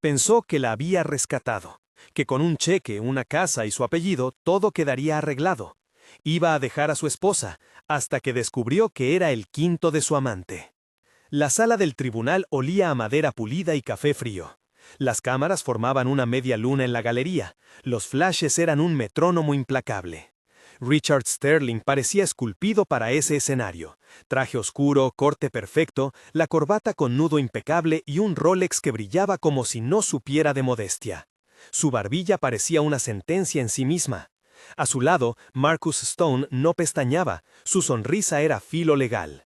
Pensó que la había rescatado, que con un cheque, una casa y su apellido todo quedaría arreglado. Iba a dejar a su esposa, hasta que descubrió que era el quinto de su amante. La sala del tribunal olía a madera pulida y café frío. Las cámaras formaban una media luna en la galería. Los flashes eran un metrónomo implacable. Richard Sterling parecía esculpido para ese escenario. Traje oscuro, corte perfecto, la corbata con nudo impecable y un Rolex que brillaba como si no supiera de modestia. Su barbilla parecía una sentencia en sí misma. A su lado, Marcus Stone no pestañeaba, su sonrisa era filo legal.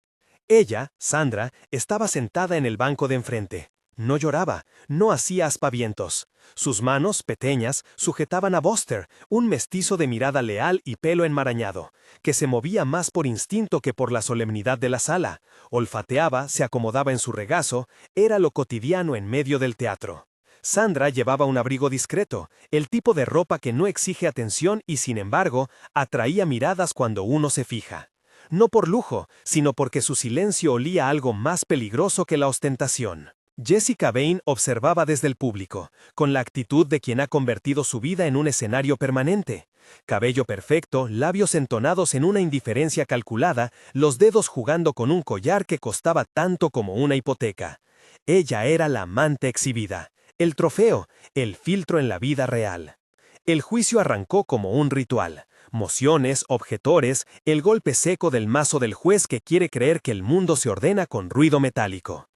Ella, Sandra, estaba sentada en el banco de enfrente. No lloraba, no hacía aspavientos. Sus manos, pequeñas, sujetaban a Buster, un mestizo de mirada leal y pelo enmarañado, que se movía más por instinto que por la solemnidad de la sala. Olfateaba, se acomodaba en su regazo, era lo cotidiano en medio del teatro. Sandra llevaba un abrigo discreto, el tipo de ropa que no exige atención y sin embargo, atraía miradas cuando uno se fija. No por lujo, sino porque su silencio olía a algo más peligroso que la ostentación. Jessica Bain observaba desde el público, con la actitud de quien ha convertido su vida en un escenario permanente. Cabello perfecto, labios entonados en una indiferencia calculada, los dedos jugando con un collar que costaba tanto como una hipoteca. Ella era la amante exhibida, el trofeo, el filtro en la vida real. El juicio arrancó como un ritual. Mociones, objetores, el golpe seco del mazo del juez que quiere creer que el mundo se ordena con ruido metálico.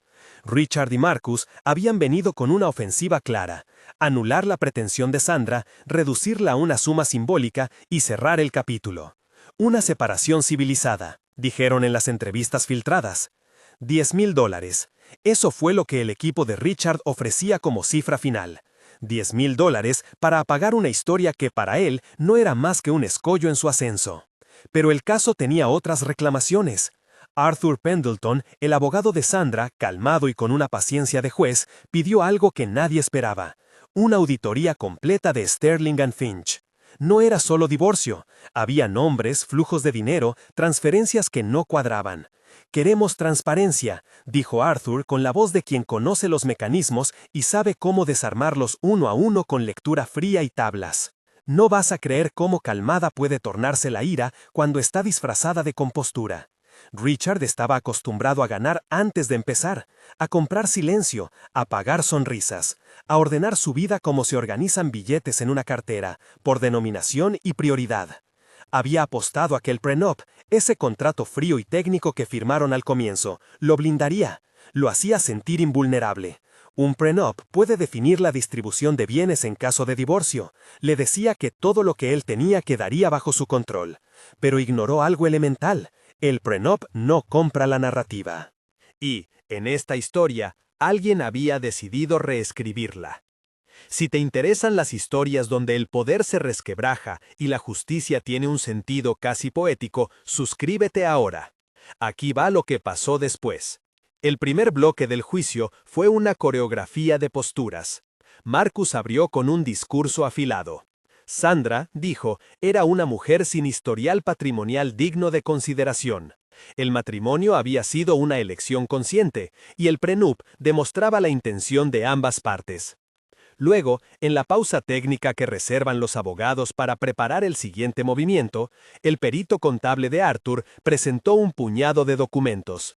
Richard y Marcus habían venido con una ofensiva clara: anular la pretensión de Sandra, reducirla a una suma simbólica y cerrar el capítulo. Una separación civilizada, dijeron en las entrevistas filtradas. $10,000. Eso fue lo que el equipo de Richard ofrecía como cifra final. $10,000 para apagar una historia que para él no era más que un escollo en su ascenso. Pero el caso tenía otras reclamaciones. Arthur Pendleton, el abogado de Sandra, calmado y con una paciencia de juez, pidió algo que nadie esperaba: una auditoría completa de Sterling & Finch. No era solo divorcio, había nombres, flujos de dinero, transferencias que no cuadraban. «Queremos transparencia», dijo Arthur con la voz de quien conoce los mecanismos y sabe cómo desarmarlos uno a uno con lectura fría y tablas. No vas a creer cómo calmada puede tornarse la ira cuando está disfrazada de compostura. Richard estaba acostumbrado a ganar antes de empezar, a comprar silencio, a pagar sonrisas, a ordenar su vida como se organizan billetes en una cartera, por denominación y prioridad. Había apostado a que el prenup, ese contrato frío y técnico que firmaron al comienzo, lo blindaría, lo hacía sentir invulnerable. Un prenup puede definir la distribución de bienes en caso de divorcio. Le decía que todo lo que él tenía quedaría bajo su control. Pero ignoró algo elemental: el prenup no compra la narrativa. Y, en esta historia, alguien había decidido reescribirla. Si te interesan las historias donde el poder se resquebraja y la justicia tiene un sentido casi poético, suscríbete ahora. Aquí va lo que pasó después. El primer bloque del juicio fue una coreografía de posturas. Marcus abrió con un discurso afilado. Sandra, dijo, era una mujer sin historial patrimonial digno de consideración. El matrimonio había sido una elección consciente, y el prenup demostraba la intención de ambas partes. Luego, en la pausa técnica que reservan los abogados para preparar el siguiente movimiento, el perito contable de Arthur presentó un puñado de documentos.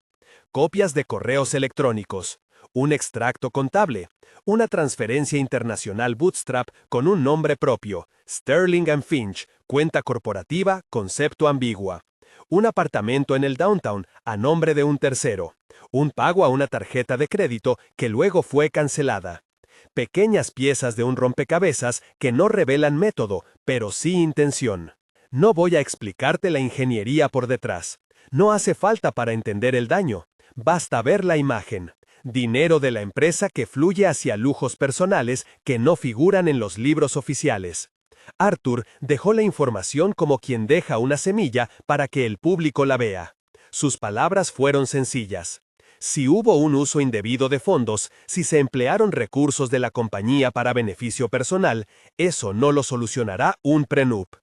Copias de correos electrónicos, un extracto contable, una transferencia internacional Bootstrap con un nombre propio, Sterling & Finch, cuenta corporativa, concepto ambigua, un apartamento en el downtown a nombre de un tercero, un pago a una tarjeta de crédito que luego fue cancelada. Pequeñas piezas de un rompecabezas que no revelan método, pero sí intención. No voy a explicarte la ingeniería por detrás. No hace falta para entender el daño. Basta ver la imagen. Dinero de la empresa que fluye hacia lujos personales que no figuran en los libros oficiales. Arthur dejó la información como quien deja una semilla para que el público la vea. Sus palabras fueron sencillas. Si hubo un uso indebido de fondos, si se emplearon recursos de la compañía para beneficio personal, eso no lo solucionará un prenup.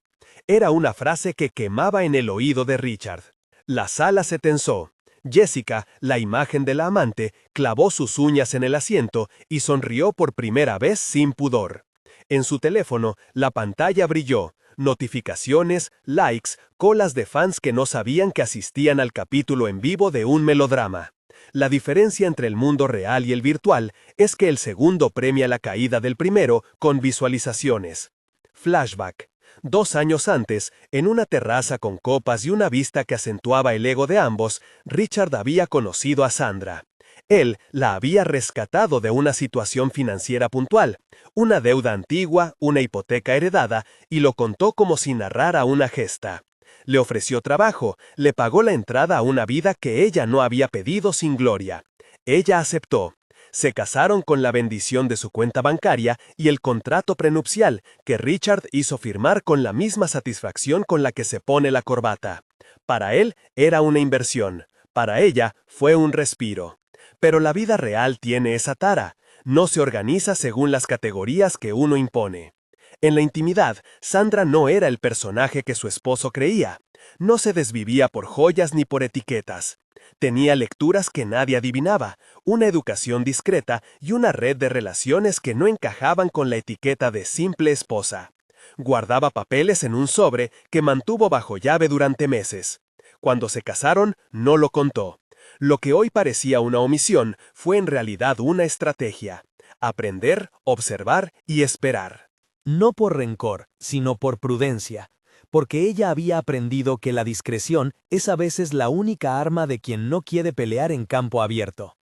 Era una frase que quemaba en el oído de Richard. La sala se tensó. Jessica, la imagen de la amante, clavó sus uñas en el asiento y sonrió por primera vez sin pudor. En su teléfono, la pantalla brilló. Notificaciones, likes, colas de fans que no sabían que asistían al capítulo en vivo de un melodrama. La diferencia entre el mundo real y el virtual es que el segundo premia la caída del primero con visualizaciones. Flashback. 2 años antes, en una terraza con copas y una vista que acentuaba el ego de ambos, Richard había conocido a Sandra. Él la había rescatado de una situación financiera puntual, una deuda antigua, una hipoteca heredada, y lo contó como si narrara una gesta. Le ofreció trabajo, le pagó la entrada a una vida que ella no había pedido sin gloria. Ella aceptó. Se casaron con la bendición de su cuenta bancaria y el contrato prenupcial, que Richard hizo firmar con la misma satisfacción con la que se pone la corbata. Para él era una inversión, para ella fue un respiro. Pero la vida real tiene esa tara, no se organiza según las categorías que uno impone. En la intimidad, Sandra no era el personaje que su esposo creía. No se desvivía por joyas ni por etiquetas. Tenía lecturas que nadie adivinaba, una educación discreta y una red de relaciones que no encajaban con la etiqueta de simple esposa. Guardaba papeles en un sobre que mantuvo bajo llave durante meses. Cuando se casaron, no lo contó. Lo que hoy parecía una omisión fue en realidad una estrategia. Aprender, observar y esperar. No por rencor, sino por prudencia, porque ella había aprendido que la discreción es a veces la única arma de quien no quiere pelear en campo abierto.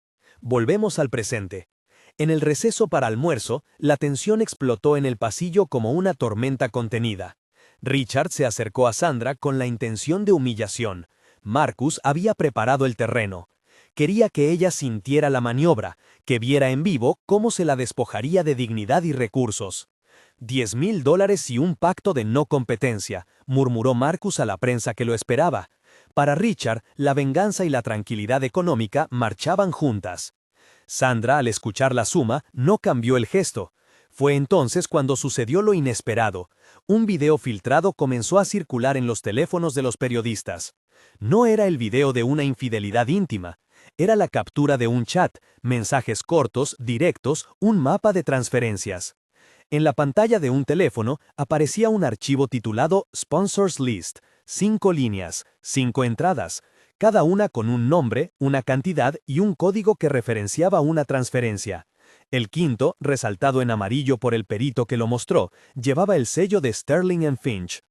Volvemos al presente. En el receso para almuerzo, la tensión explotó en el pasillo como una tormenta contenida. Richard se acercó a Sandra con la intención de humillación. Marcus había preparado el terreno. Quería que ella sintiera la maniobra, que viera en vivo cómo se la despojaría de dignidad y recursos. $10,000 y un pacto de no competencia, murmuró Marcus a la prensa que lo esperaba. Para Richard, la venganza y la tranquilidad económica marchaban juntas. Sandra, al escuchar la suma, no cambió el gesto. Fue entonces cuando sucedió lo inesperado. Un video filtrado comenzó a circular en los teléfonos de los periodistas. No era el video de una infidelidad íntima. Era la captura de un chat, mensajes cortos, directos, un mapa de transferencias. En la pantalla de un teléfono aparecía un archivo titulado Sponsors List, 5 líneas, 5 entradas, cada una con un nombre, una cantidad y un código que referenciaba una transferencia. El quinto, resaltado en amarillo por el perito que lo mostró, llevaba el sello de Sterling & Finch.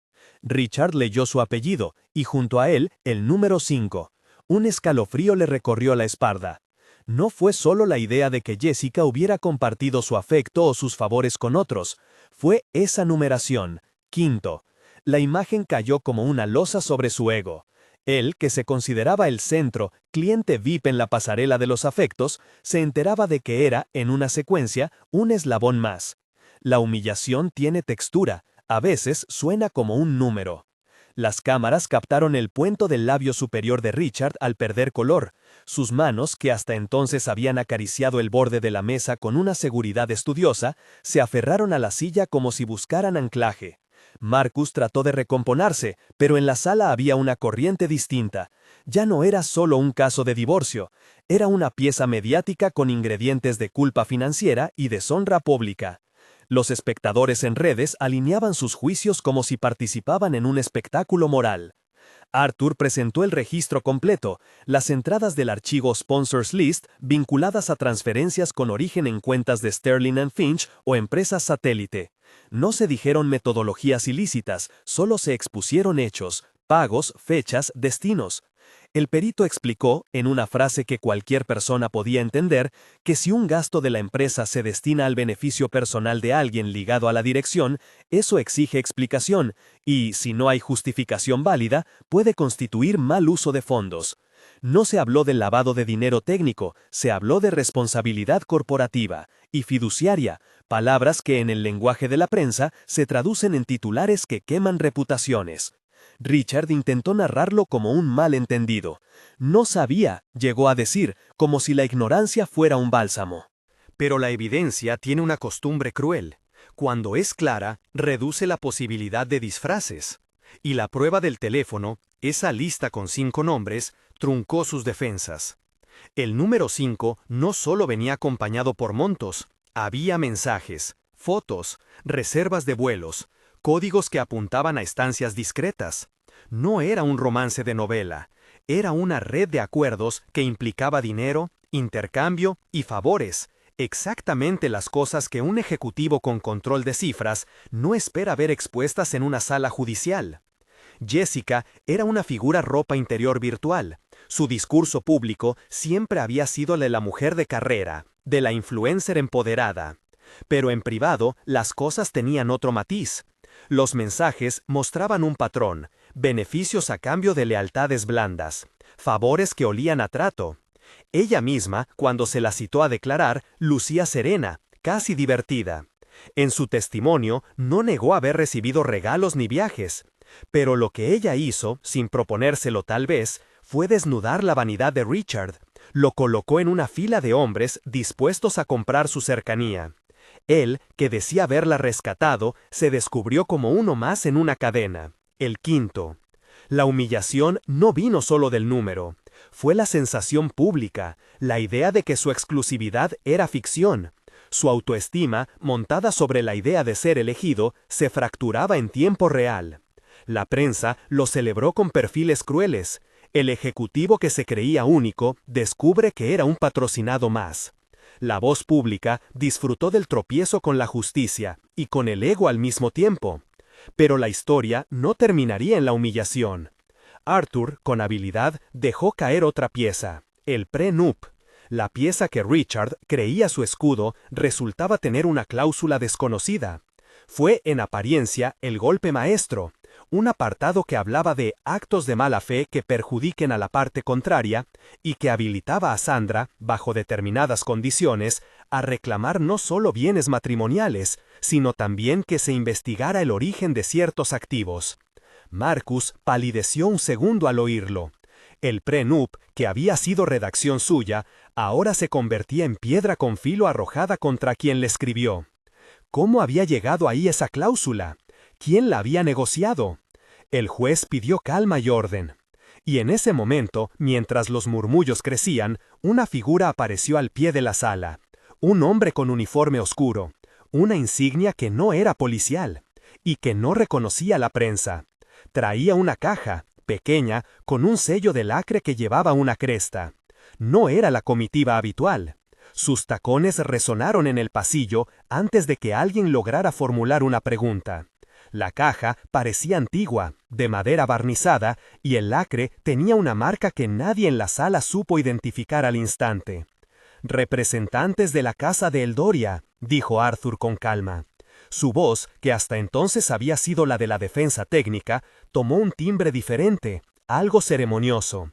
Richard leyó su apellido y junto a él el número 5. Un escalofrío le recorrió la espalda. No fue solo la idea de que Jessica hubiera compartido su afecto o sus favores con otros, fue esa numeración, quinto. La imagen cayó como una losa sobre su ego. Él, que se consideraba el centro, cliente VIP en la pasarela de los afectos, se enteraba de que era, en una secuencia, un eslabón más. La humillación tiene textura, a veces suena como un número. Las cámaras captaron el puento del labio superior de Richard al perder color. Sus manos, que hasta entonces habían acariciado el borde de la mesa con una seguridad estudiosa, se aferraron a la silla como si buscaran anclaje. Marcus trató de recomponerse, pero en la sala había una corriente distinta. Ya no era solo un caso de divorcio, era una pieza mediática con ingredientes de culpa financiera y deshonra pública. Los espectadores en redes alineaban sus juicios como si participaban en un espectáculo moral. Arthur presentó el registro completo, las entradas del archivo Sponsors List vinculadas a transferencias con origen en cuentas de Sterling & Finch o empresas satélite. No se dijeron metodologías ilícitas, solo se expusieron hechos, pagos, fechas, destinos. El perito explicó, en una frase que cualquier persona podía entender, que si un gasto de la empresa se destina al beneficio personal de alguien ligado a la dirección, eso exige explicación, y, si no hay justificación válida, puede constituir mal uso de fondos. No se habló del lavado de dinero técnico, se habló de responsabilidad corporativa y fiduciaria, palabras que en el lenguaje de la prensa se traducen en titulares que queman reputaciones. Richard intentó narrarlo como un malentendido. No sabía, llegó a decir, como si la ignorancia fuera un bálsamo. Pero la evidencia tiene una costumbre cruel. Cuando es clara, reduce la posibilidad de disfraces. Y la prueba del teléfono, esa lista con 5 nombres, truncó sus defensas. El número 5 no solo venía acompañado por montos, había mensajes, fotos, reservas de vuelos, códigos que apuntaban a estancias discretas. No era un romance de novela, era una red de acuerdos que implicaba dinero, intercambio y favores, exactamente las cosas que un ejecutivo con control de cifras no espera ver expuestas en una sala judicial. Jessica era una figura ropa interior virtual. Su discurso público siempre había sido el de la mujer de carrera, de la influencer empoderada. Pero en privado las cosas tenían otro matiz. Los mensajes mostraban un patrón, beneficios a cambio de lealtades blandas, favores que olían a trato. Ella misma, cuando se la citó a declarar, lucía serena, casi divertida. En su testimonio no negó haber recibido regalos ni viajes. Pero lo que ella hizo, sin proponérselo tal vez, fue desnudar la vanidad de Richard. Lo colocó en una fila de hombres dispuestos a comprar su cercanía. Él, que decía haberla rescatado, se descubrió como uno más en una cadena, el quinto. La humillación no vino solo del número. Fue la sensación pública, la idea de que su exclusividad era ficción. Su autoestima, montada sobre la idea de ser elegido, se fracturaba en tiempo real. La prensa lo celebró con perfiles crueles. El ejecutivo que se creía único descubre que era un patrocinado más. La voz pública disfrutó del tropiezo con la justicia y con el ego al mismo tiempo. Pero la historia no terminaría en la humillación. Arthur, con habilidad, dejó caer otra pieza, el prenup. La pieza que Richard creía su escudo resultaba tener una cláusula desconocida. Fue, en apariencia, el golpe maestro, un apartado que hablaba de actos de mala fe que perjudiquen a la parte contraria y que habilitaba a Sandra, bajo determinadas condiciones, a reclamar no solo bienes matrimoniales, sino también que se investigara el origen de ciertos activos. Marcus palideció un segundo al oírlo. El prenup, que había sido redacción suya, ahora se convertía en piedra con filo arrojada contra quien le escribió. ¿Cómo había llegado ahí esa cláusula? ¿Quién la había negociado? El juez pidió calma y orden. Y en ese momento, mientras los murmullos crecían, una figura apareció al pie de la sala. Un hombre con uniforme oscuro, una insignia que no era policial, y que no reconocía la prensa. Traía una caja, pequeña, con un sello de lacre que llevaba una cresta. No era la comitiva habitual. Sus tacones resonaron en el pasillo antes de que alguien lograra formular una pregunta. La caja parecía antigua, de madera barnizada, y el lacre tenía una marca que nadie en la sala supo identificar al instante. «Representantes de la casa de Eldoria», dijo Arthur con calma. Su voz, que hasta entonces había sido la de la defensa técnica, tomó un timbre diferente, algo ceremonioso.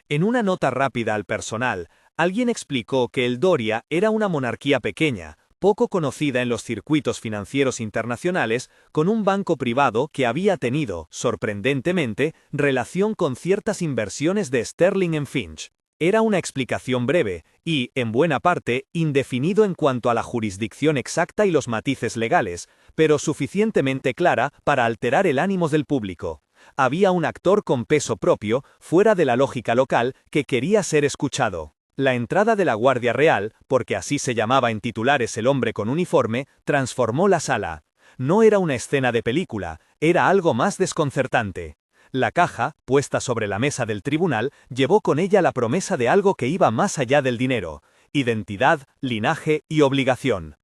En una nota rápida al personal, alguien explicó que Eldoria era una monarquía pequeña, poco conocida en los circuitos financieros internacionales, con un banco privado que había tenido, sorprendentemente, relación con ciertas inversiones de Sterling en Finch. Era una explicación breve y, en buena parte, indefinido en cuanto a la jurisdicción exacta y los matices legales, pero suficientemente clara para alterar el ánimo del público. Había un actor con peso propio, fuera de la lógica local, que quería ser escuchado. La entrada de la Guardia Real, porque así se llamaba en titulares el hombre con uniforme, transformó la sala. No era una escena de película, era algo más desconcertante. La caja, puesta sobre la mesa del tribunal, llevó con ella la promesa de algo que iba más allá del dinero: identidad, linaje y obligación.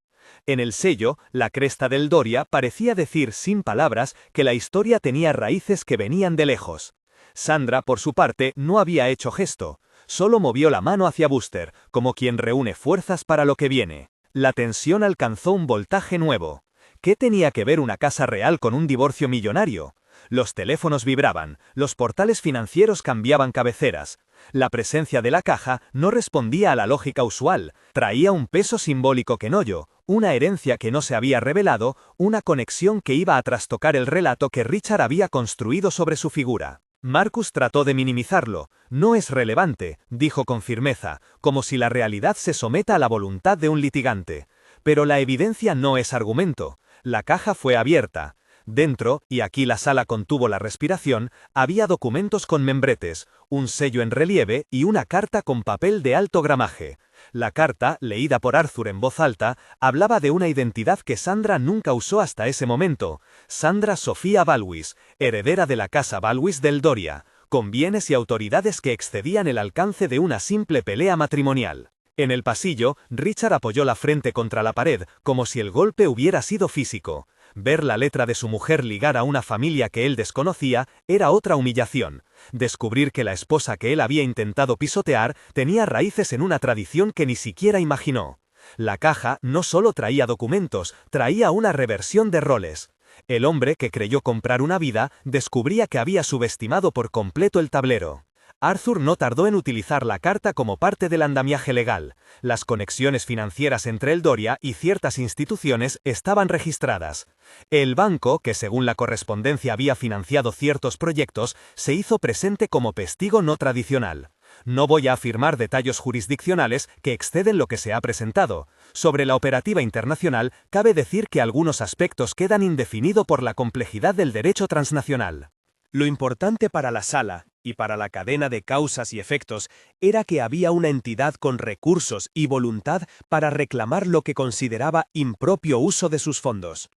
En el sello, la cresta del Doria parecía decir sin palabras que la historia tenía raíces que venían de lejos. Sandra, por su parte, no había hecho gesto. Solo movió la mano hacia Buster, como quien reúne fuerzas para lo que viene. La tensión alcanzó un voltaje nuevo. ¿Qué tenía que ver una casa real con un divorcio millonario? Los teléfonos vibraban, los portales financieros cambiaban cabeceras. La presencia de la caja no respondía a la lógica usual, traía un peso simbólico quenollo, una herencia que no se había revelado, una conexión que iba a trastocar el relato que Richard había construido sobre su figura. Marcus trató de minimizarlo. «No es relevante», dijo con firmeza, como si la realidad se someta a la voluntad de un litigante. Pero la evidencia no es argumento. La caja fue abierta. Dentro, y aquí la sala contuvo la respiración, había documentos con membretes, un sello en relieve y una carta con papel de alto gramaje. La carta, leída por Arthur en voz alta, hablaba de una identidad que Sandra nunca usó hasta ese momento: Sandra Sofía Balwis, heredera de la casa Balwis del Doria, con bienes y autoridades que excedían el alcance de una simple pelea matrimonial. En el pasillo, Richard apoyó la frente contra la pared, como si el golpe hubiera sido físico. Ver la letra de su mujer ligar a una familia que él desconocía era otra humillación. Descubrir que la esposa que él había intentado pisotear tenía raíces en una tradición que ni siquiera imaginó. La caja no solo traía documentos, traía una reversión de roles. El hombre que creyó comprar una vida descubría que había subestimado por completo el tablero. Arthur no tardó en utilizar la carta como parte del andamiaje legal. Las conexiones financieras entre el Doria y ciertas instituciones estaban registradas. El banco, que según la correspondencia había financiado ciertos proyectos, se hizo presente como testigo no tradicional. No voy a afirmar detalles jurisdiccionales que exceden lo que se ha presentado. Sobre la operativa internacional, cabe decir que algunos aspectos quedan indefinidos por la complejidad del derecho transnacional. Lo importante para la sala, y para la cadena de causas y efectos, era que había una entidad con recursos y voluntad para reclamar lo que consideraba impropio uso de sus fondos.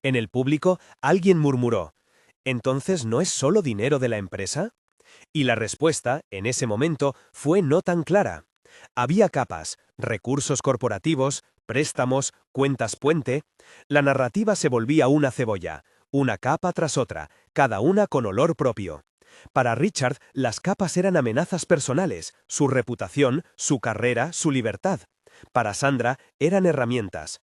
En el público, alguien murmuró: ¿entonces no es solo dinero de la empresa? Y la respuesta, en ese momento, fue no tan clara. Había capas: recursos corporativos, préstamos, cuentas puente. La narrativa se volvía una cebolla, una capa tras otra, cada una con olor propio. Para Richard, las capas eran amenazas personales: su reputación, su carrera, su libertad. Para Sandra, eran herramientas.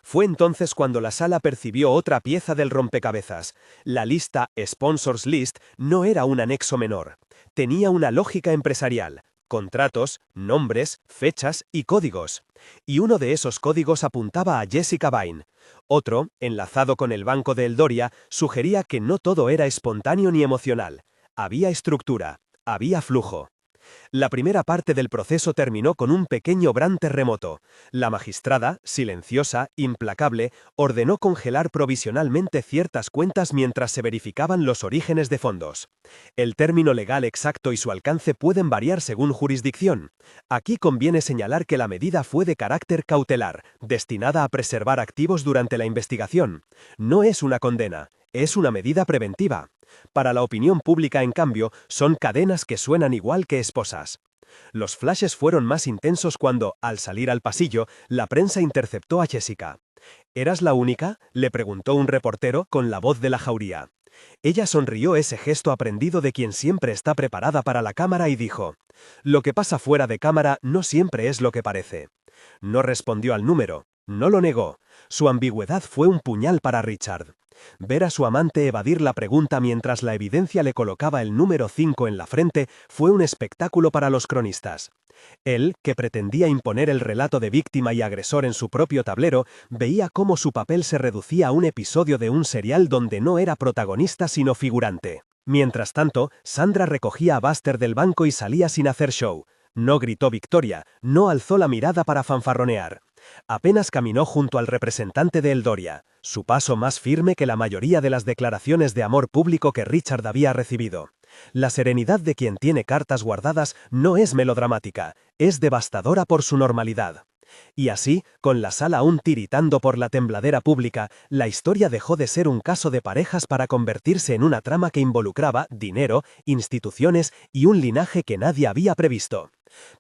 Fue entonces cuando la sala percibió otra pieza del rompecabezas. La lista Sponsors List no era un anexo menor. Tenía una lógica empresarial: contratos, nombres, fechas y códigos. Y uno de esos códigos apuntaba a Jessica Vine. Otro, enlazado con el banco de Eldoria, sugería que no todo era espontáneo ni emocional. Había estructura, había flujo. La primera parte del proceso terminó con un pequeño gran terremoto. La magistrada, silenciosa, implacable, ordenó congelar provisionalmente ciertas cuentas mientras se verificaban los orígenes de fondos. El término legal exacto y su alcance pueden variar según jurisdicción. Aquí conviene señalar que la medida fue de carácter cautelar, destinada a preservar activos durante la investigación. No es una condena, es una medida preventiva. Para la opinión pública, en cambio, son cadenas que suenan igual que esposas. Los flashes fueron más intensos cuando, al salir al pasillo, la prensa interceptó a Jessica. ¿Eras la única?, le preguntó un reportero con la voz de la jauría. Ella sonrió, ese gesto aprendido de quien siempre está preparada para la cámara, y dijo: «Lo que pasa fuera de cámara no siempre es lo que parece». No respondió al número, no lo negó. Su ambigüedad fue un puñal para Richard. Ver a su amante evadir la pregunta mientras la evidencia le colocaba el número 5 en la frente fue un espectáculo para los cronistas. Él, que pretendía imponer el relato de víctima y agresor en su propio tablero, veía cómo su papel se reducía a un episodio de un serial donde no era protagonista sino figurante. Mientras tanto, Sandra recogía a Buster del banco y salía sin hacer show. No gritó victoria, no alzó la mirada para fanfarronear. Apenas caminó junto al representante de Eldoria, su paso más firme que la mayoría de las declaraciones de amor público que Richard había recibido. La serenidad de quien tiene cartas guardadas no es melodramática, es devastadora por su normalidad. Y así, con la sala aún tiritando por la tembladera pública, la historia dejó de ser un caso de parejas para convertirse en una trama que involucraba dinero, instituciones y un linaje que nadie había previsto.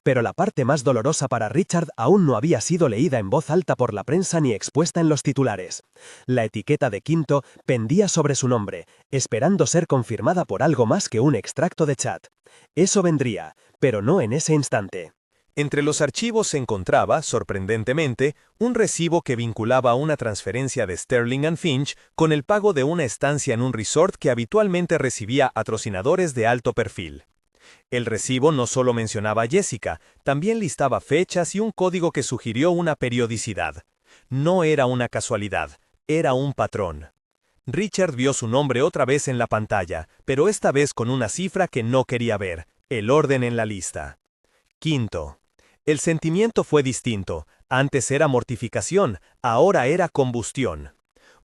Pero la parte más dolorosa para Richard aún no había sido leída en voz alta por la prensa ni expuesta en los titulares. La etiqueta de Quinto pendía sobre su nombre, esperando ser confirmada por algo más que un extracto de chat. Eso vendría, pero no en ese instante. Entre los archivos se encontraba, sorprendentemente, un recibo que vinculaba una transferencia de Sterling & Finch con el pago de una estancia en un resort que habitualmente recibía patrocinadores de alto perfil. El recibo no solo mencionaba a Jessica, también listaba fechas y un código que sugirió una periodicidad. No era una casualidad, era un patrón. Richard vio su nombre otra vez en la pantalla, pero esta vez con una cifra que no quería ver: el orden en la lista. Quinto. El sentimiento fue distinto. Antes era mortificación, ahora era combustión.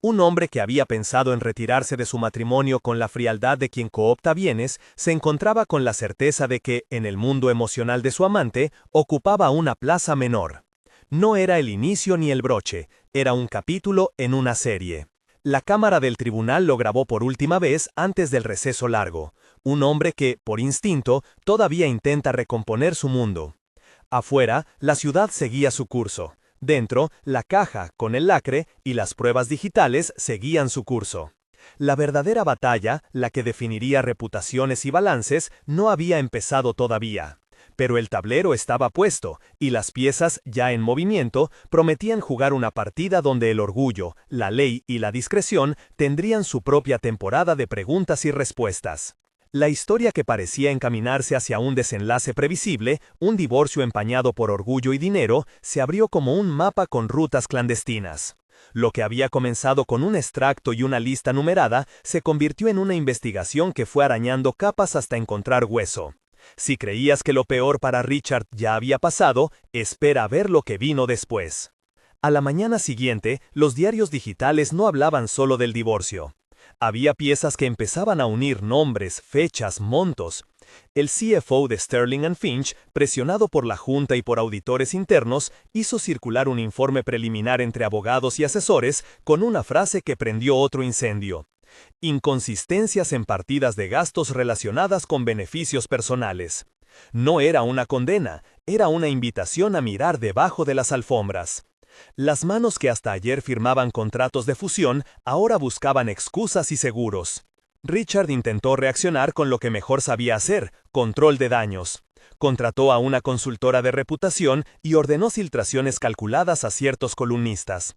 Un hombre que había pensado en retirarse de su matrimonio con la frialdad de quien coopta bienes, se encontraba con la certeza de que, en el mundo emocional de su amante, ocupaba una plaza menor. No era el inicio ni el broche, era un capítulo en una serie. La cámara del tribunal lo grabó por última vez antes del receso largo. Un hombre que, por instinto, todavía intenta recomponer su mundo. Afuera, la ciudad seguía su curso. Dentro, la caja, con el lacre, y las pruebas digitales seguían su curso. La verdadera batalla, la que definiría reputaciones y balances, no había empezado todavía. Pero el tablero estaba puesto, y las piezas, ya en movimiento, prometían jugar una partida donde el orgullo, la ley y la discreción tendrían su propia temporada de preguntas y respuestas. La historia que parecía encaminarse hacia un desenlace previsible, un divorcio empañado por orgullo y dinero, se abrió como un mapa con rutas clandestinas. Lo que había comenzado con un extracto y una lista numerada, se convirtió en una investigación que fue arañando capas hasta encontrar hueso. Si creías que lo peor para Richard ya había pasado, espera a ver lo que vino después. A la mañana siguiente, los diarios digitales no hablaban solo del divorcio. Había piezas que empezaban a unir nombres, fechas, montos. El CFO de Sterling & Finch, presionado por la Junta y por auditores internos, hizo circular un informe preliminar entre abogados y asesores con una frase que prendió otro incendio. Inconsistencias en partidas de gastos relacionadas con beneficios personales. No era una condena, era una invitación a mirar debajo de las alfombras. Las manos que hasta ayer firmaban contratos de fusión ahora buscaban excusas y seguros. Richard intentó reaccionar con lo que mejor sabía hacer, control de daños. Contrató a una consultora de reputación y ordenó filtraciones calculadas a ciertos columnistas.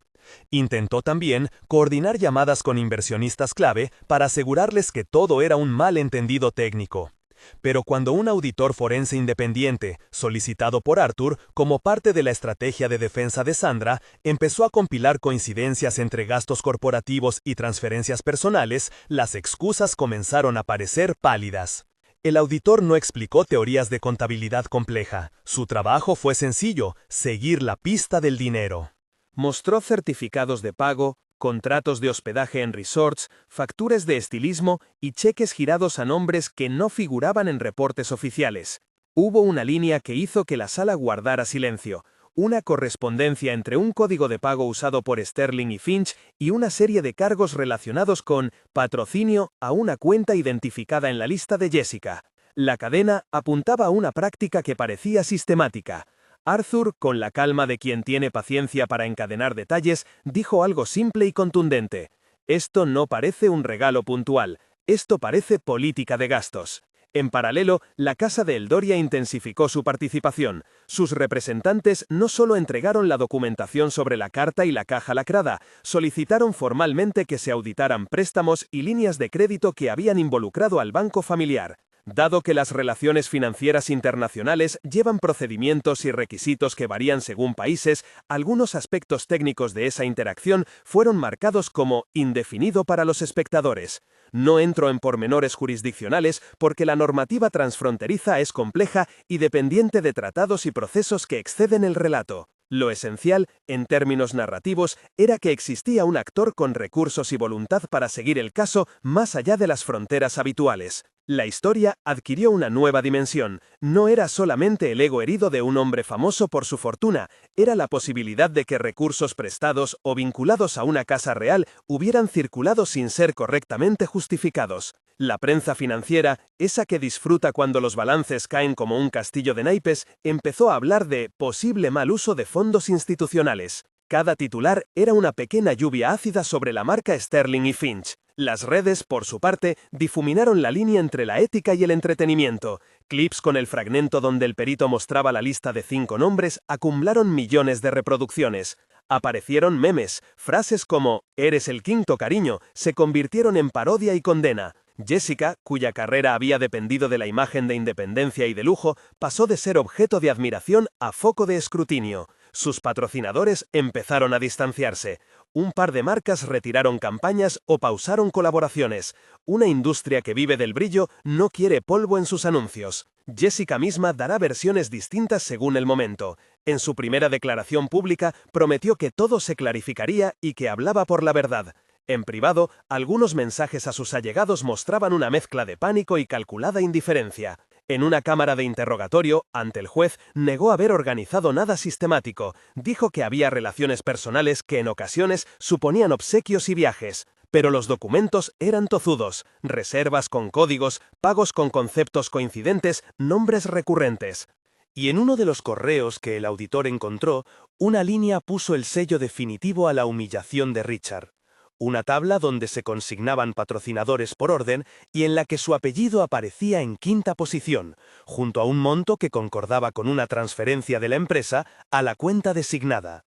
Intentó también coordinar llamadas con inversionistas clave para asegurarles que todo era un malentendido técnico. Pero cuando un auditor forense independiente, solicitado por Arthur como parte de la estrategia de defensa de Sandra, empezó a compilar coincidencias entre gastos corporativos y transferencias personales, las excusas comenzaron a parecer pálidas. El auditor no explicó teorías de contabilidad compleja. Su trabajo fue sencillo: seguir la pista del dinero. Mostró certificados de pago, contratos de hospedaje en resorts, facturas de estilismo y cheques girados a nombres que no figuraban en reportes oficiales. Hubo una línea que hizo que la sala guardara silencio, una correspondencia entre un código de pago usado por Sterling y Finch y una serie de cargos relacionados con patrocinio a una cuenta identificada en la lista de Jessica. La cadena apuntaba a una práctica que parecía sistemática. Arthur, con la calma de quien tiene paciencia para encadenar detalles, dijo algo simple y contundente. Esto no parece un regalo puntual, esto parece política de gastos. En paralelo, la casa de Eldoria intensificó su participación. Sus representantes no solo entregaron la documentación sobre la carta y la caja lacrada, solicitaron formalmente que se auditaran préstamos y líneas de crédito que habían involucrado al banco familiar. Dado que las relaciones financieras internacionales llevan procedimientos y requisitos que varían según países, algunos aspectos técnicos de esa interacción fueron marcados como indefinido para los espectadores. No entro en pormenores jurisdiccionales porque la normativa transfronteriza es compleja y dependiente de tratados y procesos que exceden el relato. Lo esencial, en términos narrativos, era que existía un actor con recursos y voluntad para seguir el caso más allá de las fronteras habituales. La historia adquirió una nueva dimensión. No era solamente el ego herido de un hombre famoso por su fortuna, era la posibilidad de que recursos prestados o vinculados a una casa real hubieran circulado sin ser correctamente justificados. La prensa financiera, esa que disfruta cuando los balances caen como un castillo de naipes, empezó a hablar de posible mal uso de fondos institucionales. Cada titular era una pequeña lluvia ácida sobre la marca Sterling y Finch. Las redes, por su parte, difuminaron la línea entre la ética y el entretenimiento. Clips con el fragmento donde el perito mostraba la lista de 5 nombres acumularon millones de reproducciones. Aparecieron memes, frases como «Eres el quinto cariño» se convirtieron en parodia y condena. Jessica, cuya carrera había dependido de la imagen de independencia y de lujo, pasó de ser objeto de admiración a foco de escrutinio. Sus patrocinadores empezaron a distanciarse. Un par de marcas retiraron campañas o pausaron colaboraciones. Una industria que vive del brillo no quiere polvo en sus anuncios. Jessica misma dará versiones distintas según el momento. En su primera declaración pública prometió que todo se clarificaría y que hablaba por la verdad. En privado, algunos mensajes a sus allegados mostraban una mezcla de pánico y calculada indiferencia. En una cámara de interrogatorio, ante el juez, negó haber organizado nada sistemático. Dijo que había relaciones personales que en ocasiones suponían obsequios y viajes. Pero los documentos eran tozudos, reservas con códigos, pagos con conceptos coincidentes, nombres recurrentes. Y en uno de los correos que el auditor encontró, una línea puso el sello definitivo a la humillación de Richard. Una tabla donde se consignaban patrocinadores por orden y en la que su apellido aparecía en quinta posición, junto a un monto que concordaba con una transferencia de la empresa a la cuenta designada.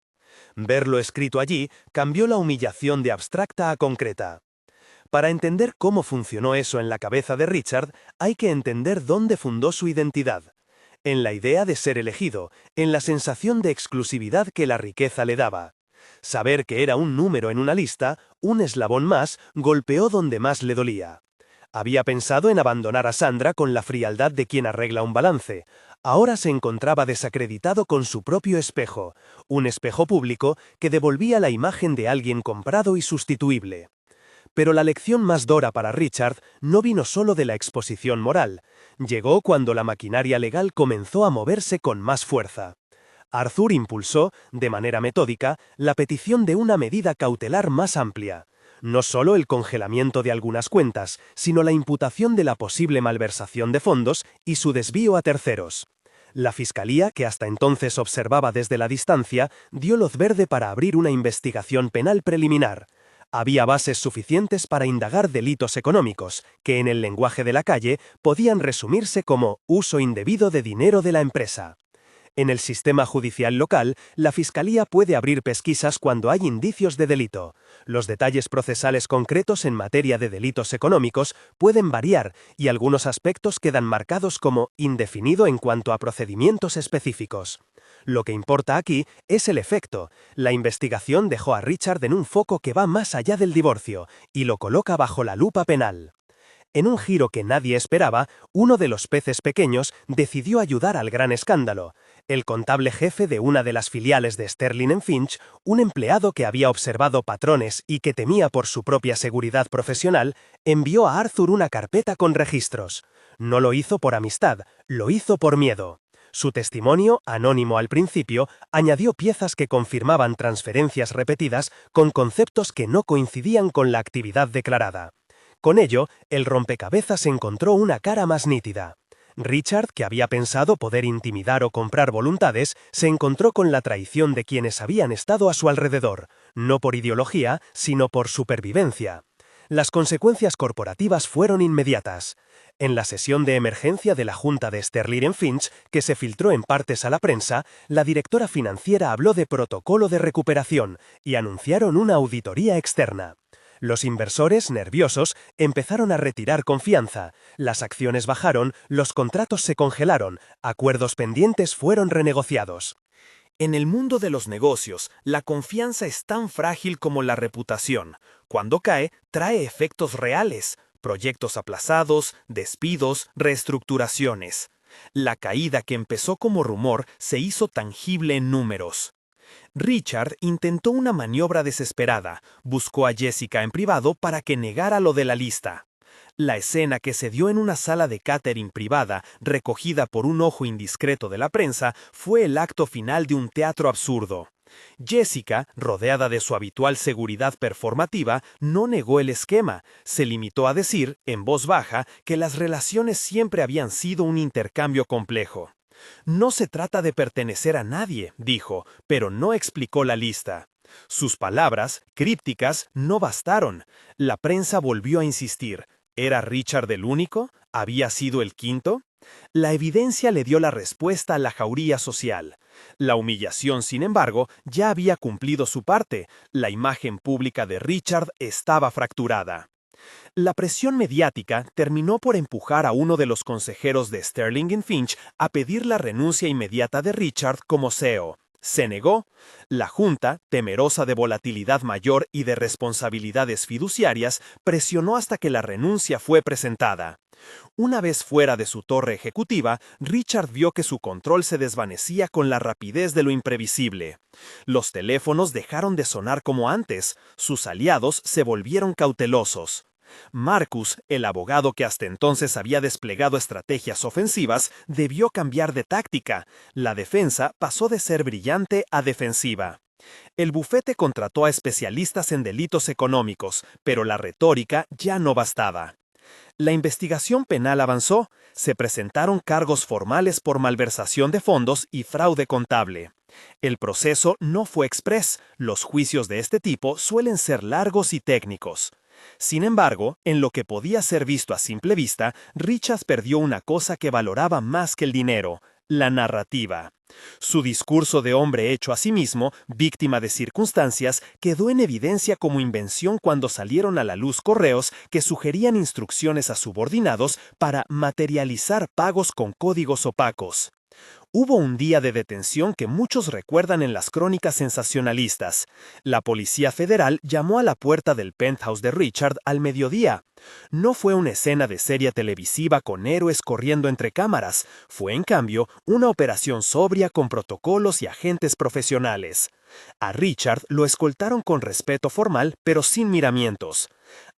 Verlo escrito allí cambió la humillación de abstracta a concreta. Para entender cómo funcionó eso en la cabeza de Richard, hay que entender dónde fundó su identidad. En la idea de ser elegido, en la sensación de exclusividad que la riqueza le daba. Saber que era un número en una lista, un eslabón más, golpeó donde más le dolía. Había pensado en abandonar a Sandra con la frialdad de quien arregla un balance. Ahora se encontraba desacreditado con su propio espejo, un espejo público que devolvía la imagen de alguien comprado y sustituible. Pero la lección más dura para Richard no vino solo de la exposición moral. Llegó cuando la maquinaria legal comenzó a moverse con más fuerza. Arthur impulsó, de manera metódica, la petición de una medida cautelar más amplia. No solo el congelamiento de algunas cuentas, sino la imputación de la posible malversación de fondos y su desvío a terceros. La Fiscalía, que hasta entonces observaba desde la distancia, dio luz verde para abrir una investigación penal preliminar. Había bases suficientes para indagar delitos económicos, que en el lenguaje de la calle podían resumirse como uso indebido de dinero de la empresa. En el sistema judicial local, la Fiscalía puede abrir pesquisas cuando hay indicios de delito. Los detalles procesales concretos en materia de delitos económicos pueden variar y algunos aspectos quedan marcados como indefinido en cuanto a procedimientos específicos. Lo que importa aquí es el efecto. La investigación dejó a Richard en un foco que va más allá del divorcio y lo coloca bajo la lupa penal. En un giro que nadie esperaba, uno de los peces pequeños decidió ayudar al gran escándalo. El contable jefe de una de las filiales de Sterling & Finch, un empleado que había observado patrones y que temía por su propia seguridad profesional, envió a Arthur una carpeta con registros. No lo hizo por amistad, lo hizo por miedo. Su testimonio, anónimo al principio, añadió piezas que confirmaban transferencias repetidas con conceptos que no coincidían con la actividad declarada. Con ello, el rompecabezas encontró una cara más nítida. Richard, que había pensado poder intimidar o comprar voluntades, se encontró con la traición de quienes habían estado a su alrededor, no por ideología, sino por supervivencia. Las consecuencias corporativas fueron inmediatas. En la sesión de emergencia de la Junta de Sterling & Finch, que se filtró en partes a la prensa, la directora financiera habló de protocolo de recuperación y anunciaron una auditoría externa. Los inversores, nerviosos, empezaron a retirar confianza, las acciones bajaron, los contratos se congelaron, acuerdos pendientes fueron renegociados. En el mundo de los negocios, la confianza es tan frágil como la reputación. Cuando cae, trae efectos reales, proyectos aplazados, despidos, reestructuraciones. La caída que empezó como rumor se hizo tangible en números. Richard intentó una maniobra desesperada, buscó a Jessica en privado para que negara lo de la lista. La escena que se dio en una sala de catering privada, recogida por un ojo indiscreto de la prensa, fue el acto final de un teatro absurdo. Jessica, rodeada de su habitual seguridad performativa, no negó el esquema, se limitó a decir, en voz baja, que las relaciones siempre habían sido un intercambio complejo. No se trata de pertenecer a nadie, dijo, pero no explicó la lista. Sus palabras, crípticas, no bastaron. La prensa volvió a insistir. ¿Era Richard el único? ¿Había sido el quinto? La evidencia le dio la respuesta a la jauría social. La humillación, sin embargo, ya había cumplido su parte. La imagen pública de Richard estaba fracturada. La presión mediática terminó por empujar a uno de los consejeros de Sterling & Finch a pedir la renuncia inmediata de Richard como CEO. Se negó. La Junta, temerosa de volatilidad mayor y de responsabilidades fiduciarias, presionó hasta que la renuncia fue presentada. Una vez fuera de su torre ejecutiva, Richard vio que su control se desvanecía con la rapidez de lo imprevisible. Los teléfonos dejaron de sonar como antes, sus aliados se volvieron cautelosos. Marcus, el abogado que hasta entonces había desplegado estrategias ofensivas, debió cambiar de táctica. La defensa pasó de ser brillante a defensiva. El bufete contrató a especialistas en delitos económicos, pero la retórica ya no bastaba. La investigación penal avanzó, se presentaron cargos formales por malversación de fondos y fraude contable. El proceso no fue exprés, los juicios de este tipo suelen ser largos y técnicos. Sin embargo, en lo que podía ser visto a simple vista, Richards perdió una cosa que valoraba más que el dinero: la narrativa. Su discurso de hombre hecho a sí mismo, víctima de circunstancias, quedó en evidencia como invención cuando salieron a la luz correos que sugerían instrucciones a subordinados para materializar pagos con códigos opacos. Hubo un día de detención que muchos recuerdan en las crónicas sensacionalistas. La Policía Federal llamó a la puerta del penthouse de Richard al mediodía. No fue una escena de serie televisiva con héroes corriendo entre cámaras, fue en cambio una operación sobria con protocolos y agentes profesionales. A Richard lo escoltaron con respeto formal, pero sin miramientos.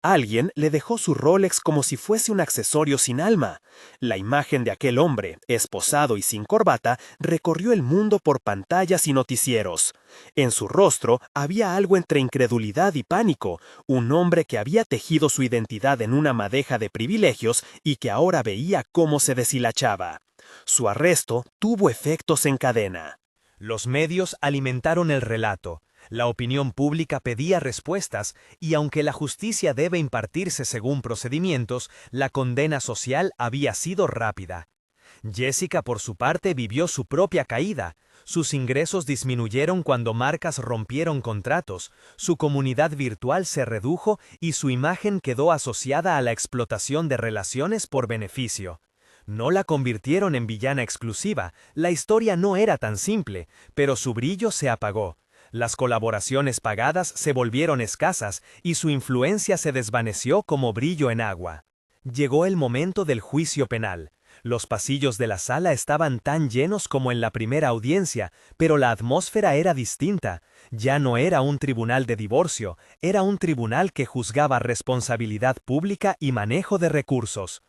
Alguien le dejó su Rolex como si fuese un accesorio sin alma. La imagen de aquel hombre, esposado y sin corbata, recorrió el mundo por pantallas y noticieros. En su rostro había algo entre incredulidad y pánico, un hombre que había tejido su identidad en una madeja de privilegios y que ahora veía cómo se deshilachaba. Su arresto tuvo efectos en cadena. Los medios alimentaron el relato, la opinión pública pedía respuestas y aunque la justicia debe impartirse según procedimientos, la condena social había sido rápida. Jessica, por su parte, vivió su propia caída. Sus ingresos disminuyeron cuando marcas rompieron contratos, su comunidad virtual se redujo y su imagen quedó asociada a la explotación de relaciones por beneficio. No la convirtieron en villana exclusiva, la historia no era tan simple, pero su brillo se apagó. Las colaboraciones pagadas se volvieron escasas y su influencia se desvaneció como brillo en agua. Llegó el momento del juicio penal. Los pasillos de la sala estaban tan llenos como en la primera audiencia, pero la atmósfera era distinta. Ya no era un tribunal de divorcio, era un tribunal que juzgaba responsabilidad pública y manejo de recursos.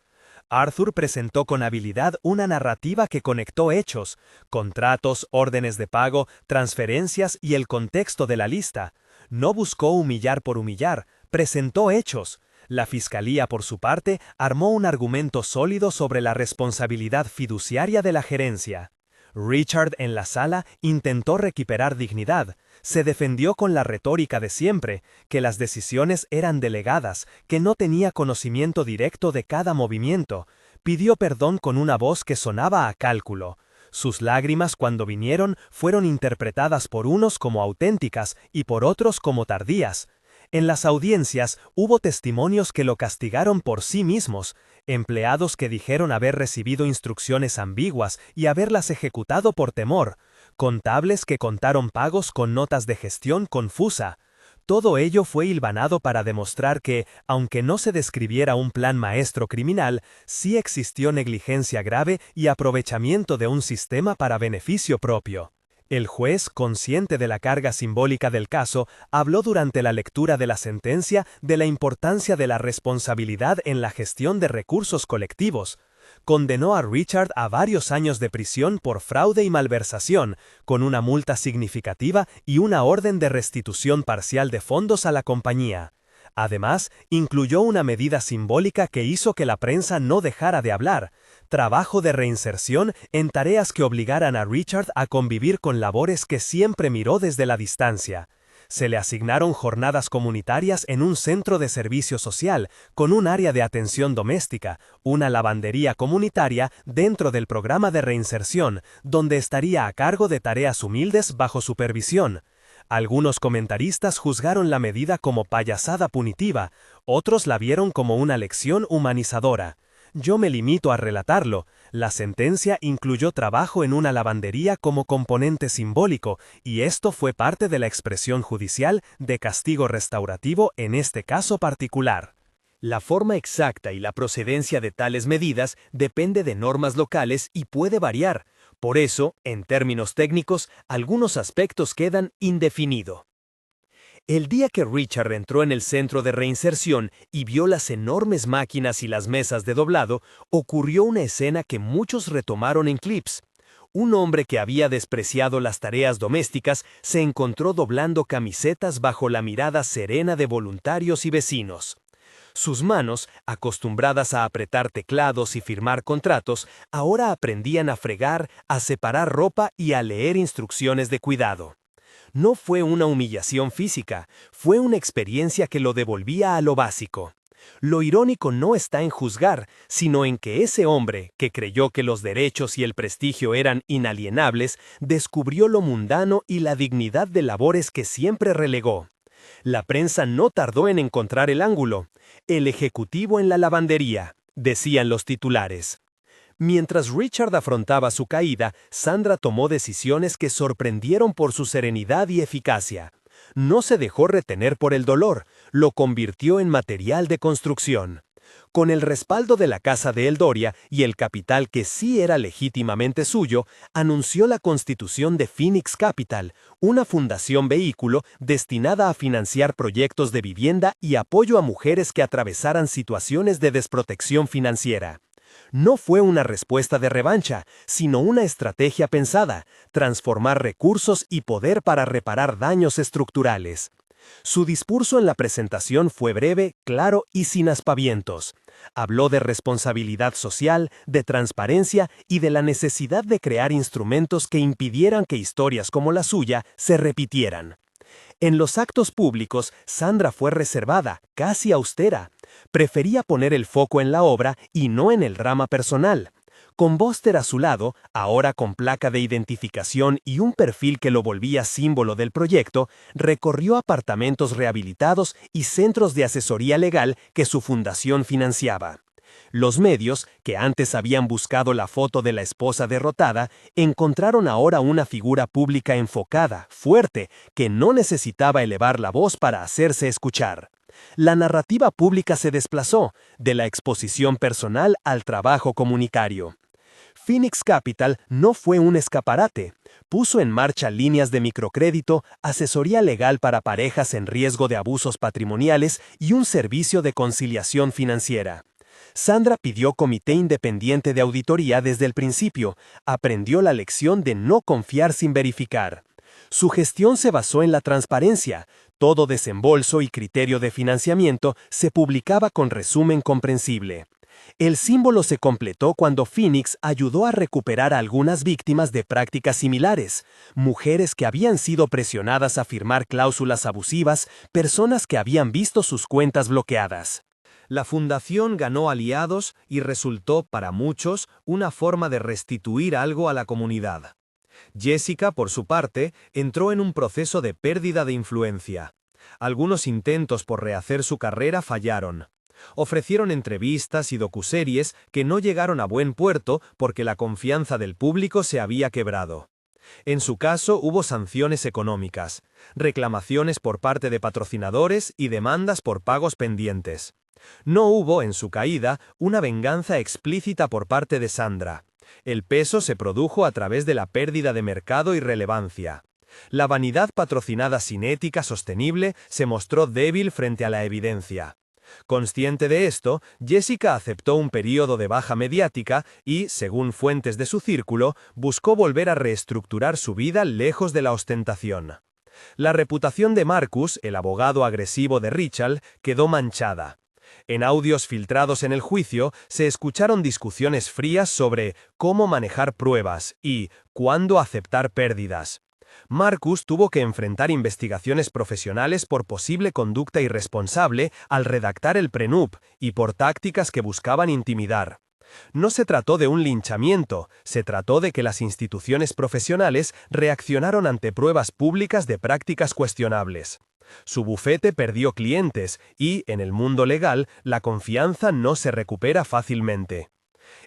Arthur presentó con habilidad una narrativa que conectó hechos, contratos, órdenes de pago, transferencias y el contexto de la lista. No buscó humillar por humillar, presentó hechos. La fiscalía, por su parte, armó un argumento sólido sobre la responsabilidad fiduciaria de la gerencia. Richard, en la sala, intentó recuperar dignidad. Se defendió con la retórica de siempre, que las decisiones eran delegadas, que no tenía conocimiento directo de cada movimiento. Pidió perdón con una voz que sonaba a cálculo. Sus lágrimas, cuando vinieron, fueron interpretadas por unos como auténticas y por otros como tardías. En las audiencias hubo testimonios que lo castigaron por sí mismos, empleados que dijeron haber recibido instrucciones ambiguas y haberlas ejecutado por temor, contables que contaron pagos con notas de gestión confusa. Todo ello fue hilvanado para demostrar que, aunque no se describiera un plan maestro criminal, sí existió negligencia grave y aprovechamiento de un sistema para beneficio propio. El juez, consciente de la carga simbólica del caso, habló durante la lectura de la sentencia de la importancia de la responsabilidad en la gestión de recursos colectivos. Condenó a Richard a varios años de prisión por fraude y malversación, con una multa significativa y una orden de restitución parcial de fondos a la compañía. Además, incluyó una medida simbólica que hizo que la prensa no dejara de hablar: trabajo de reinserción en tareas que obligaran a Richard a convivir con labores que siempre miró desde la distancia. Se le asignaron jornadas comunitarias en un centro de servicio social, con un área de atención doméstica, una lavandería comunitaria dentro del programa de reinserción, donde estaría a cargo de tareas humildes bajo supervisión. Algunos comentaristas juzgaron la medida como payasada punitiva, otros la vieron como una lección humanizadora. Yo me limito a relatarlo. La sentencia incluyó trabajo en una lavandería como componente simbólico, y esto fue parte de la expresión judicial de castigo restaurativo en este caso particular. La forma exacta y la procedencia de tales medidas depende de normas locales y puede variar. Por eso, en términos técnicos, algunos aspectos quedan indefinidos. El día que Richard entró en el centro de reinserción y vio las enormes máquinas y las mesas de doblado, ocurrió una escena que muchos retomaron en clips. Un hombre que había despreciado las tareas domésticas se encontró doblando camisetas bajo la mirada serena de voluntarios y vecinos. Sus manos, acostumbradas a apretar teclados y firmar contratos, ahora aprendían a fregar, a separar ropa y a leer instrucciones de cuidado. No fue una humillación física, fue una experiencia que lo devolvía a lo básico. Lo irónico no está en juzgar, sino en que ese hombre, que creyó que los derechos y el prestigio eran inalienables, descubrió lo mundano y la dignidad de labores que siempre relegó. La prensa no tardó en encontrar el ángulo. El ejecutivo en la lavandería, decían los titulares. Mientras Richard afrontaba su caída, Sandra tomó decisiones que sorprendieron por su serenidad y eficacia. No se dejó retener por el dolor, lo convirtió en material de construcción. Con el respaldo de la Casa de Eldoria y el capital que sí era legítimamente suyo, anunció la constitución de Phoenix Capital, una fundación vehículo destinada a financiar proyectos de vivienda y apoyo a mujeres que atravesaran situaciones de desprotección financiera. No fue una respuesta de revancha, sino una estrategia pensada, transformar recursos y poder para reparar daños estructurales. Su discurso en la presentación fue breve, claro y sin aspavientos. Habló de responsabilidad social, de transparencia y de la necesidad de crear instrumentos que impidieran que historias como la suya se repitieran. En los actos públicos, Sandra fue reservada, casi austera. Prefería poner el foco en la obra y no en el drama personal. Con Buster a su lado, ahora con placa de identificación y un perfil que lo volvía símbolo del proyecto, recorrió apartamentos rehabilitados y centros de asesoría legal que su fundación financiaba. Los medios, que antes habían buscado la foto de la esposa derrotada, encontraron ahora una figura pública enfocada, fuerte, que no necesitaba elevar la voz para hacerse escuchar. La narrativa pública se desplazó, de la exposición personal al trabajo comunitario. Phoenix Capital no fue un escaparate. Puso en marcha líneas de microcrédito, asesoría legal para parejas en riesgo de abusos patrimoniales y un servicio de conciliación financiera. Sandra pidió comité independiente de auditoría desde el principio, aprendió la lección de no confiar sin verificar. Su gestión se basó en la transparencia. Todo desembolso y criterio de financiamiento se publicaba con resumen comprensible. El símbolo se completó cuando Phoenix ayudó a recuperar a algunas víctimas de prácticas similares, mujeres que habían sido presionadas a firmar cláusulas abusivas, personas que habían visto sus cuentas bloqueadas. La fundación ganó aliados y resultó, para muchos, una forma de restituir algo a la comunidad. Jessica, por su parte, entró en un proceso de pérdida de influencia. Algunos intentos por rehacer su carrera fallaron. Ofrecieron entrevistas y docuseries que no llegaron a buen puerto porque la confianza del público se había quebrado. En su caso hubo sanciones económicas, reclamaciones por parte de patrocinadores y demandas por pagos pendientes. No hubo, en su caída, una venganza explícita por parte de Sandra. El peso se produjo a través de la pérdida de mercado y relevancia. La vanidad patrocinada sin ética sostenible se mostró débil frente a la evidencia. Consciente de esto, Jessica aceptó un período de baja mediática y, según fuentes de su círculo, buscó volver a reestructurar su vida lejos de la ostentación. La reputación de Marcus, el abogado agresivo de Richard, quedó manchada. En audios filtrados en el juicio se escucharon discusiones frías sobre cómo manejar pruebas y cuándo aceptar pérdidas. Marcus tuvo que enfrentar investigaciones profesionales por posible conducta irresponsable al redactar el prenup y por tácticas que buscaban intimidar. No se trató de un linchamiento, se trató de que las instituciones profesionales reaccionaron ante pruebas públicas de prácticas cuestionables. Su bufete perdió clientes y, en el mundo legal, la confianza no se recupera fácilmente.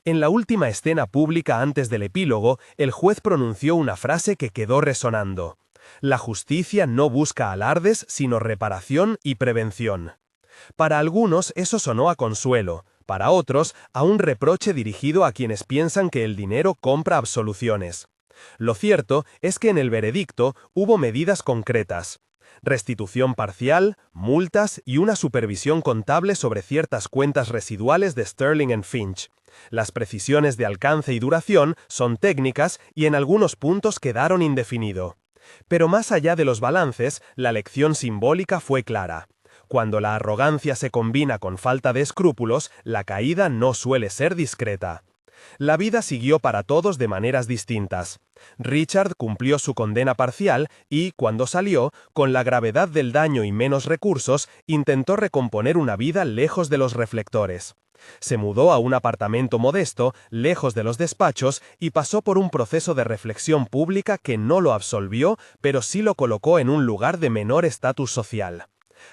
En la última escena pública antes del epílogo, el juez pronunció una frase que quedó resonando. La justicia no busca alardes, sino reparación y prevención. Para algunos eso sonó a consuelo, para otros a un reproche dirigido a quienes piensan que el dinero compra absoluciones. Lo cierto es que en el veredicto hubo medidas concretas. Restitución parcial, multas y una supervisión contable sobre ciertas cuentas residuales de Sterling & Finch. Las precisiones de alcance y duración son técnicas y en algunos puntos quedaron indefinido. Pero más allá de los balances, la lección simbólica fue clara. Cuando la arrogancia se combina con falta de escrúpulos, la caída no suele ser discreta. La vida siguió para todos de maneras distintas. Richard cumplió su condena parcial y, cuando salió, con la gravedad del daño y menos recursos, intentó recomponer una vida lejos de los reflectores. Se mudó a un apartamento modesto, lejos de los despachos, y pasó por un proceso de reflexión pública que no lo absolvió, pero sí lo colocó en un lugar de menor estatus social.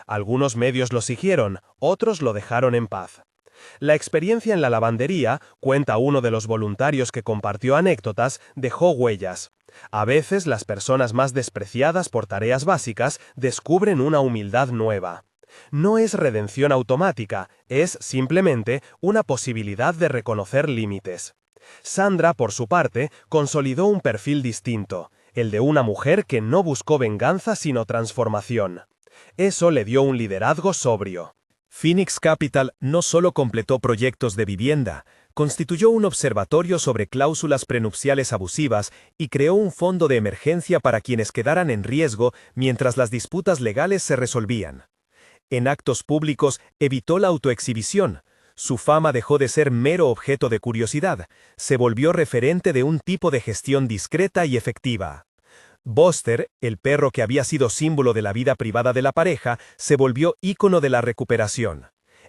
Algunos medios lo siguieron, otros lo dejaron en paz. La experiencia en la lavandería, cuenta uno de los voluntarios que compartió anécdotas, dejó huellas. A veces las personas más despreciadas por tareas básicas descubren una humildad nueva. No es redención automática, es simplemente una posibilidad de reconocer límites. Sandra, por su parte, consolidó un perfil distinto, el de una mujer que no buscó venganza sino transformación. Eso le dio un liderazgo sobrio. Phoenix Capital no solo completó proyectos de vivienda, constituyó un observatorio sobre cláusulas prenupciales abusivas y creó un fondo de emergencia para quienes quedaran en riesgo mientras las disputas legales se resolvían. En actos públicos evitó la autoexhibición. Su fama dejó de ser mero objeto de curiosidad, se volvió referente de un tipo de gestión discreta y efectiva. Buster, el perro que había sido símbolo de la vida privada de la pareja, se volvió ícono de la recuperación.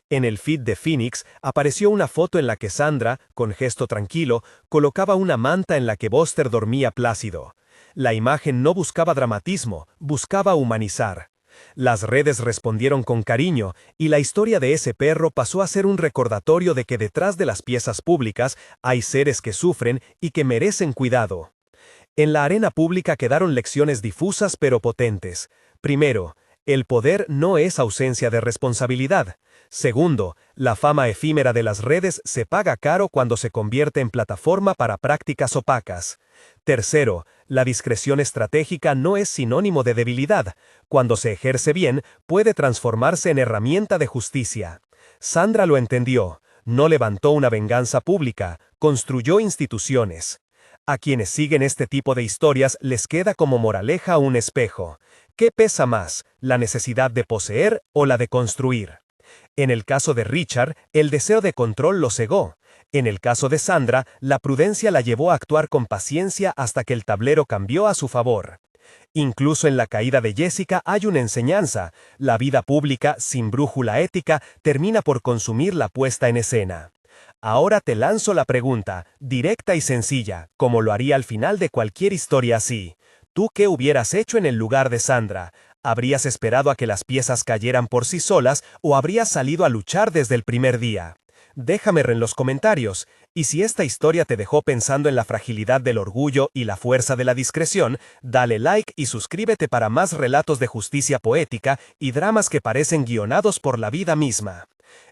En el feed de Phoenix apareció una foto en la que Sandra, con gesto tranquilo, colocaba una manta en la que Buster dormía plácido. La imagen no buscaba dramatismo, buscaba humanizar. Las redes respondieron con cariño, y la historia de ese perro pasó a ser un recordatorio de que detrás de las piezas públicas hay seres que sufren y que merecen cuidado. En la arena pública quedaron lecciones difusas pero potentes. Primero, el poder no es ausencia de responsabilidad. Segundo, la fama efímera de las redes se paga caro cuando se convierte en plataforma para prácticas opacas. Tercero, la discreción estratégica no es sinónimo de debilidad. Cuando se ejerce bien, puede transformarse en herramienta de justicia. Sandra lo entendió. No levantó una venganza pública, construyó instituciones. A quienes siguen este tipo de historias les queda como moraleja un espejo. ¿Qué pesa más, la necesidad de poseer o la de construir? En el caso de Richard, el deseo de control lo cegó. En el caso de Sandra, la prudencia la llevó a actuar con paciencia hasta que el tablero cambió a su favor. Incluso en la caída de Jessica hay una enseñanza. La vida pública, sin brújula ética, termina por consumir la puesta en escena. Ahora te lanzo la pregunta, directa y sencilla, como lo haría al final de cualquier historia así. ¿Tú qué hubieras hecho en el lugar de Sandra? ¿Habrías esperado a que las piezas cayeran por sí solas o habrías salido a luchar desde el primer día? Déjamelo en los comentarios, y si esta historia te dejó pensando en la fragilidad del orgullo y la fuerza de la discreción, dale like y suscríbete para más relatos de justicia poética y dramas que parecen guionados por la vida misma.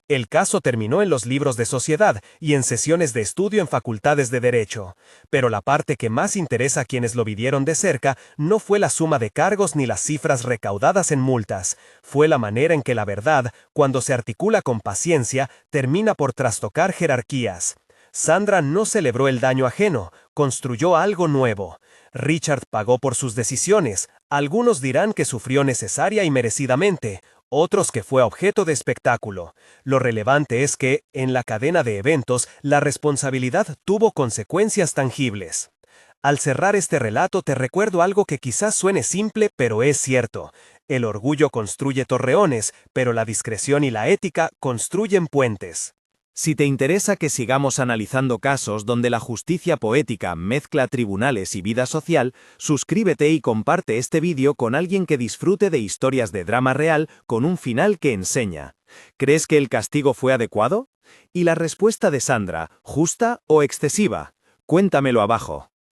El caso terminó en los libros de sociedad y en sesiones de estudio en facultades de Derecho, pero la parte que más interesa a quienes lo vivieron de cerca no fue la suma de cargos ni las cifras recaudadas en multas, fue la manera en que la verdad, cuando se articula con paciencia, termina por trastocar jerarquías. Sandra no celebró el daño ajeno, construyó algo nuevo. Richard pagó por sus decisiones, algunos dirán que sufrió necesaria y merecidamente, otros que fue objeto de espectáculo. Lo relevante es que, en la cadena de eventos, la responsabilidad tuvo consecuencias tangibles. Al cerrar este relato te recuerdo algo que quizás suene simple, pero es cierto. El orgullo construye torreones, pero la discreción y la ética construyen puentes. Si te interesa que sigamos analizando casos donde la justicia poética mezcla tribunales y vida social, suscríbete y comparte este vídeo con alguien que disfrute de historias de drama real con un final que enseña. ¿Crees que el castigo fue adecuado? Y la respuesta de Sandra, ¿justa o excesiva? Cuéntamelo abajo.